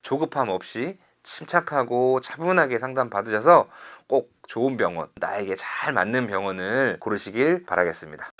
조급함 없이 침착하고 차분하게 상담 받으셔서 꼭 좋은 병원, 나에게 잘 맞는 병원을 고르시길 바라겠습니다.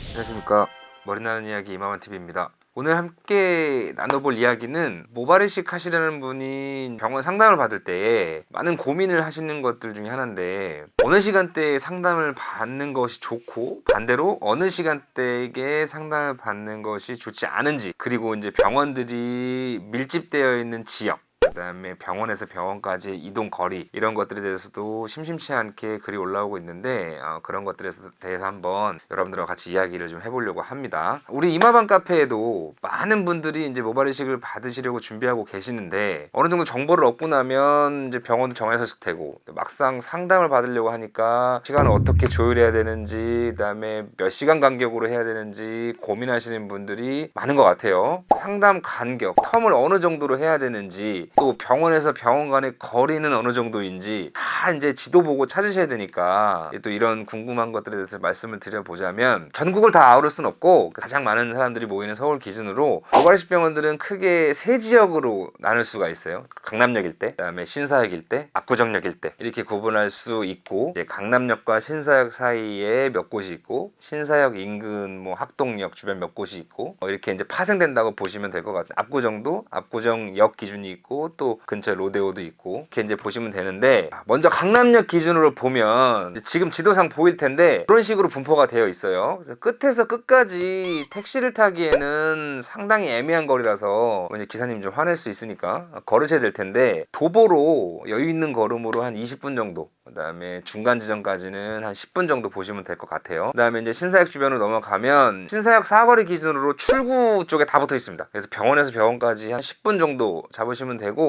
안녕하십니까. 머리나는 이야기 이마만TV입니다. 오늘 함께 나눠볼 이야기는 모발 이식 하시려는 분이 병원 상담을 받을 때 많은 고민을 하시는 것들 중에 하나인데, 어느 시간대에 상담을 받는 것이 좋고 반대로 어느 시간대에 상담을 받는 것이 좋지 않은지, 그리고 이제 병원들이 밀집되어 있는 지역, 그다음에 병원에서 병원까지 이동 거리, 이런 것들에 대해서도 심심치 않게 글이 올라오고 있는데 그런 것들에 대해서 한번 여러분들과 같이 이야기를 좀 해보려고 합니다. 우리 이마방 카페에도 많은 분들이 이제 모발 이식을 받으시려고 준비하고 계시는데, 어느 정도 정보를 얻고 나면 이제 병원도 정해졌을 테고, 막상 상담을 받으려고 하니까 시간을 어떻게 조율해야 되는지, 그다음에 몇 시간 간격으로 해야 되는지 고민하시는 분들이 많은 것 같아요. 상담 간격, 텀을 어느 정도로 해야 되는지, 또 병원에서 병원 간의 거리는 어느 정도인지 다 이제 지도 보고 찾으셔야 되니까, 또 이런 궁금한 것들에 대해서 말씀을 드려보자면, 전국을 다 아우를 순 없고 가장 많은 사람들이 모이는 서울 기준으로 모발 이식 병원들은 크게 세 지역으로 나눌 수가 있어요. 강남역 일대, 그다음에 신사역 일대, 압구정역 일대, 이렇게 구분할 수 있고, 이제 강남역과 신사역 사이에 몇 곳이 있고, 신사역 인근 뭐 학동역 주변 몇 곳이 있고, 이렇게 이제 파생된다고 보시면 될 것 같아요. 압구정도 압구정역 기준이 있고, 또 근처에 로데오도 있고, 이렇게 이제 보시면 되는데, 먼저 강남역 기준으로 보면 지금 지도상 보일 텐데 그런 식으로 분포가 되어 있어요. 그래서 끝에서 끝까지 택시를 타기에는 상당히 애매한 거리라서 이제 기사님 좀 화낼 수 있으니까 걸으셔야 될 텐데, 도보로 여유 있는 걸음으로 한 20분 정도, 그다음에 중간 지점까지는 한 10분 정도 보시면 될 것 같아요. 그다음에 이제 신사역 주변으로 넘어가면 신사역 사거리 기준으로 출구 쪽에 다 붙어 있습니다. 그래서 병원에서 병원까지 한 10분 정도 잡으시면 되고,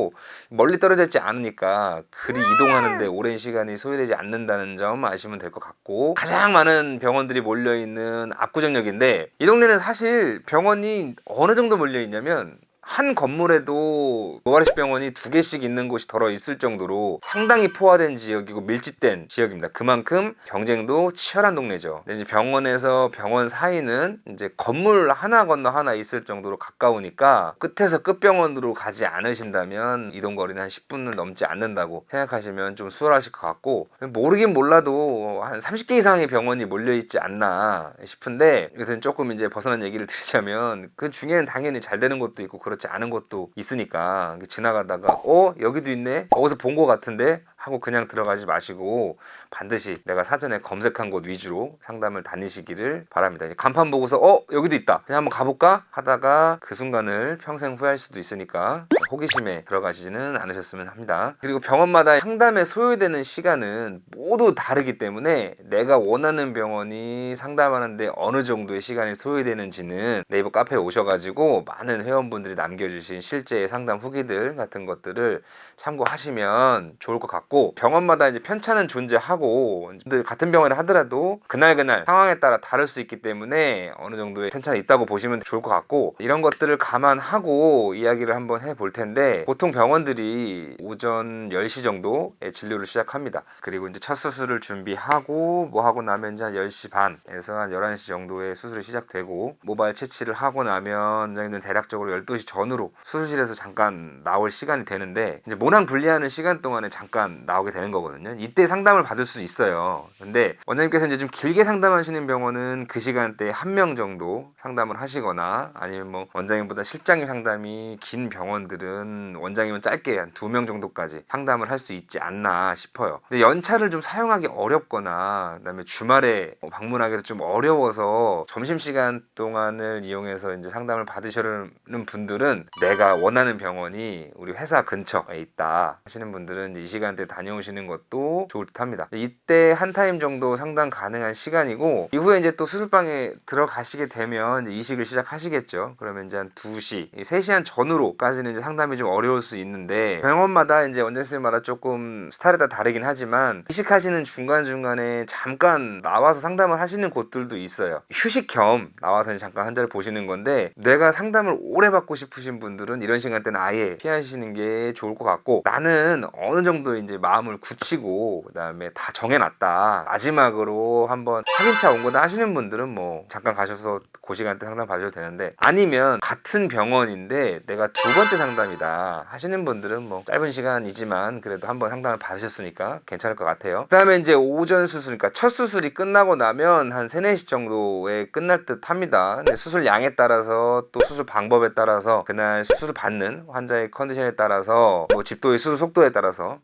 멀리 떨어져 있지 않으니까 그리 이동하는데 오랜 시간이 소요되지 않는다는 점 아시면 될 것 같고, 가장 많은 병원들이 몰려있는 압구정역인데, 이 동네는 사실 병원이 어느 정도 몰려있냐면 한 건물에도 모발 이식 병원이 2개씩 있는 곳이 덜어 있을 정도로 상당히 포화된 지역이고 밀집된 지역입니다. 그만큼 경쟁도 치열한 동네죠. 근데 이제 병원에서 병원 사이는 이제 건물 하나 건너 하나 있을 정도로 가까우니까 끝에서 끝병원으로 가지 않으신다면 이동 거리는 한 10분을 넘지 않는다고 생각하시면 좀 수월하실 것 같고, 모르긴 몰라도 한 30개 이상의 병원이 몰려 있지 않나 싶은데, 이것은 조금 이제 벗어난 얘기를 드리자면 그 중에는 당연히 잘 되는 곳도 있고 그렇지 않은 곳도 있으니까, 지나가다가 여기도 있네, 어디서 본 것 같은데 하고 그냥 들어가지 마시고 반드시 내가 사전에 검색한 곳 위주로 상담을 다니시기를 바랍니다. 이제 간판 보고서 여기도 있다, 그냥 한번 가볼까 하다가 그 순간을 평생 후회할 수도 있으니까 호기심에 들어가시지는 않으셨으면 합니다. 그리고 병원마다 상담에 소요되는 시간은 모두 다르기 때문에 내가 원하는 병원이 상담하는데 어느 정도의 시간이 소요되는지는 네이버 카페에 오셔가지고 많은 회원분들이 남겨주신 실제 상담 후기들 같은 것들을 참고하시면 좋을 것 같고, 병원마다 이제 편차는 존재하고 같은 병원을 하더라도 그날 상황에 따라 다를 수 있기 때문에 어느 정도의 편차가 있다고 보시면 좋을 것 같고, 이런 것들을 감안하고 이야기를 한번 해볼 텐데, 보통 병원들이 오전 10시 정도에 진료를 시작합니다. 그리고 이제 첫 수술을 준비하고 뭐 하고 나면 이제 한 10시 반에서 한 11시 정도에 수술이 시작되고, 모발 채취를 하고 나면 원장님은 대략적으로 12시 전으로 수술실에서 잠깐 나올 시간이 되는데, 이제 모낭 분리하는 시간 동안에 잠깐 나오게 되는 거거든요. 이때 상담을 받을 수 있어요. 근데 원장님께서 이제 좀 길게 상담하시는 병원은 그 시간대에 1명 정도 상담을 하시거나, 아니면 뭐 원장님보다 실장님 상담이 긴 병원들은 원장님은 짧게 한 2명 정도까지 상담을 할 수 있지 않나 싶어요. 근데 연차를 좀 사용하기 어렵거나, 그다음에 주말에 방문하기도 좀 어려워서 점심시간 동안을 이용해서 이제 상담을 받으시려는 분들은 내가 원하는 병원이 우리 회사 근처에 있다 하시는 분들은 이제 이 시간대에 다녀오시는 것도 좋을 듯 합니다. 이때 한 타임 정도 상담 가능한 시간이고, 이후에 이제 또 수술방에 들어가시게 되면 이제 이식을 시작하시겠죠. 그러면 이제 한 2시, 3시 한 전후로까지는 이제 상담 상담이 좀 어려울 수 있는데 병원마다 이제 원장쌤마다 조금 스타일에 따라 다르긴 하지만 이식하시는 중간중간에 잠깐 나와서 상담을 하시는 곳들도 있어요. 휴식 겸 나와서 잠깐 환자를 보시는 건데 뇌가 상담을 오래 받고 싶으신 분들은 이런 시간대는 아예 피하시는 게 좋을 것 같고, 나는 어느 정도 이제 마음을 굳히고 그다음에 다 정해놨다, 마지막으로 한번 확인차 온 거다 하시는 분들은 뭐 잠깐 가셔서 그 시간대 상담 받으셔도 되는데, 아니면 같은 병원인데 내가 두 번째 상담이다 하시는 분들은 뭐 짧은 시간이지만 그래도 한번 상담을 받으셨으니까 괜찮을 것 같아요. 그 다음에 이제 오전 수술, 그러니까 첫 수술이 끝나고 나면 한 3, 4시 정도에 끝날 듯 합니다. 근데 수술 양에 따라서 또 수술 방법에 따라서 그날 수술 받는 환자의 컨디션에 따라서 뭐 집도의 수술 속도에 따라서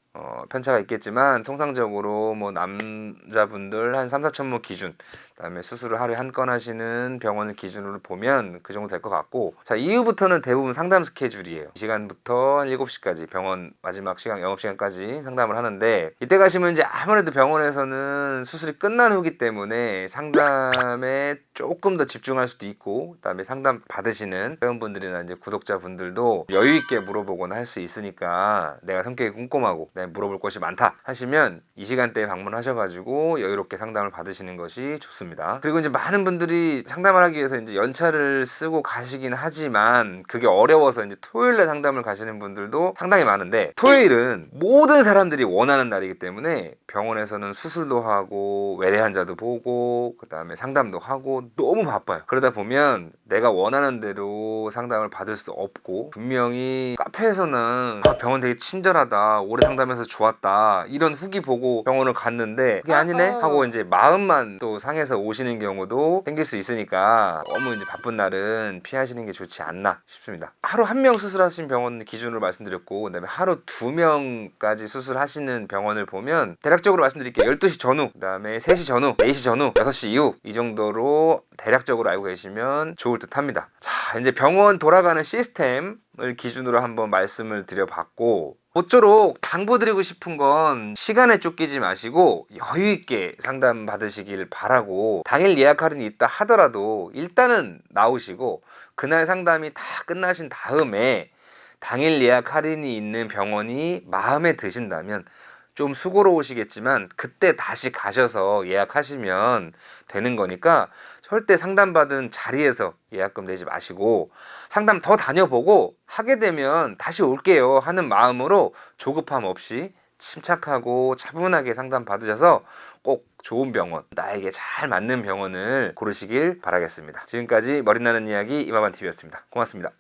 편차가 있겠지만, 통상적으로 뭐 남자분들 한 3, 4천모 기준, 그다음에 수술을 하루에 한 건 하시는 병원을 기준으로 보면 그 정도 될 것 같고, 자, 이후부터는 대부분 상담 스케줄이에요. 이 시간부터 한 7시까지 병원 마지막 시간 영업시간까지 상담을 하는데, 이때 가시면 이제 아무래도 병원에서는 수술이 끝난 후기 때문에 상담에 조금 더 집중할 수도 있고, 그다음에 상담 받으시는 회원분들이나 이제 구독자분들도 여유 있게 물어보거나 할 수 있으니까, 내가 성격이 꼼꼼하고 그다음에 물어볼 것이 많다 하시면 이 시간대에 방문하셔가지고 여유롭게 상담을 받으시는 것이 좋습니다. 그리고 이제 많은 분들이 상담을 하기 위해서 이제 연차를 쓰고 가시긴 하지만 그게 어려워서 이제 토요일에 상담을 가시는 분들도 상당히 많은데, 토요일은 모든 사람들이 원하는 날이기 때문에 병원에서는 수술도 하고 외래 환자도 보고 그다음에 상담도 하고 너무 바빠요. 그러다 보면 내가 원하는 대로 상담을 받을 수 없고, 분명히 카페에서는 병원 되게 친절하다, 오래 상담해서 좋았다 이런 후기 보고 병원을 갔는데 그게 아니네 하고 이제 마음만 또 상해서 오시는 경우도 생길 수 있으니까, 너무 이제 바쁜 날은 피하시는 게 좋지 않나 싶습니다. 하루 1명 수술하신 병원 기준으로 말씀드렸고, 그다음에 하루 2명까지 수술하시는 병원을 보면 대략적으로 말씀드릴게요. 12시 전후, 그다음에 3시 전후, 4시 전후, 6시 이후, 이 정도로 대략적으로 알고 계시면 좋을 듯 합니다. 자, 이제 병원 돌아가는 시스템을 기준으로 한번 말씀을 드려봤고, 모쪼록 당부드리고 싶은 건 시간에 쫓기지 마시고 여유 있게 상담 받으시길 바라고, 당일 예약 할인이 있다 하더라도 일단은 나오시고 그날 상담이 다 끝나신 다음에 당일 예약 할인이 있는 병원이 마음에 드신다면, 좀 수고로우시겠지만 그때 다시 가셔서 예약하시면 되는 거니까 절대 상담받은 자리에서 예약금 내지 마시고, 상담 더 다녀보고 하게 되면 다시 올게요 하는 마음으로 조급함 없이 침착하고 차분하게 상담 받으셔서 꼭 좋은 병원, 나에게 잘 맞는 병원을 고르시길 바라겠습니다. 지금까지 머리나는 이야기 이마반TV였습니다. 고맙습니다.